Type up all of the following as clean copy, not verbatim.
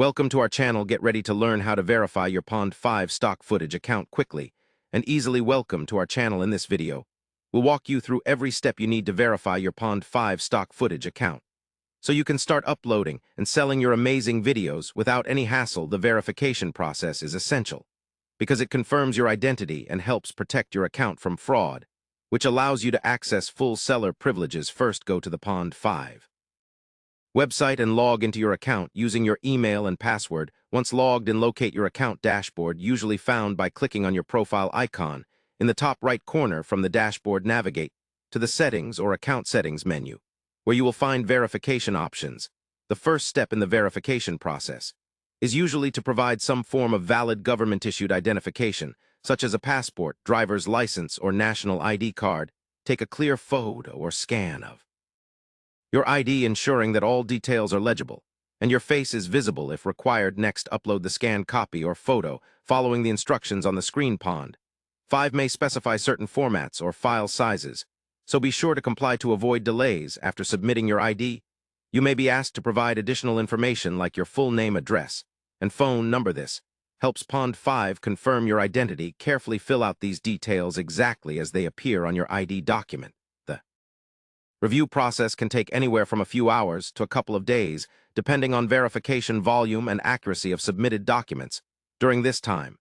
Welcome to our channel. Get ready to learn how to verify your Pond5 stock footage account quickly and easily. Welcome to our channel. In this video, we'll walk you through every step you need to verify your Pond5 stock footage account, so you can start uploading and selling your amazing videos without any hassle. The verification process is essential because it confirms your identity and helps protect your account from fraud, which allows you to access full seller privileges. First, go to the Pond5 website and log into your account using your email and password. Once logged in, locate your account dashboard, usually found by clicking on your profile icon in the top right corner. From the dashboard, navigate to the Settings or Account Settings menu, where you will find verification options. The first step in the verification process is usually to provide some form of valid government-issued identification, such as a passport, driver's license, or national ID card. Take a clear photo or scan of your ID, ensuring that all details are legible and your face is visible if required. Next, upload the scanned copy or photo, following the instructions on the screen. Pond5 may specify certain formats or file sizes, so be sure to comply to avoid delays. After submitting your ID, you may be asked to provide additional information like your full name, address, and phone number. This helps Pond5 confirm your identity. Carefully fill out these details exactly as they appear on your ID document. The review process can take anywhere from a few hours to a couple of days, depending on verification volume and accuracy of submitted documents. During this time,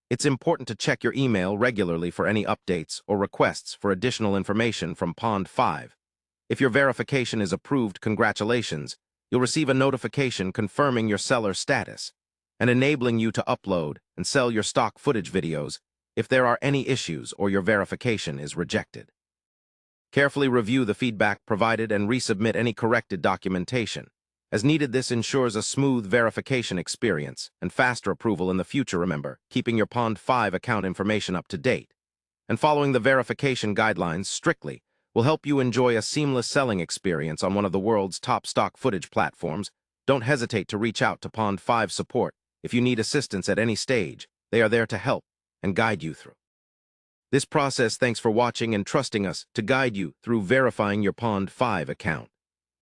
it's important to check your email regularly for any updates or requests for additional information from Pond5. If your verification is approved, congratulations, you'll receive a notification confirming your seller status and enabling you to upload and sell your stock footage videos if there are any issues or your verification is rejected. Carefully review the feedback provided and resubmit any corrected documentation as needed. This ensures a smooth verification experience and faster approval in the future. Remember, keeping your Pond5 account information up to date and following the verification guidelines strictly will help you enjoy a seamless selling experience on one of the world's top stock footage platforms. Don't hesitate to reach out to Pond5 support if you need assistance at any stage. They are there to help and guide you through this process. Thanks for watching and trusting us to guide you through verifying your Pond5 account.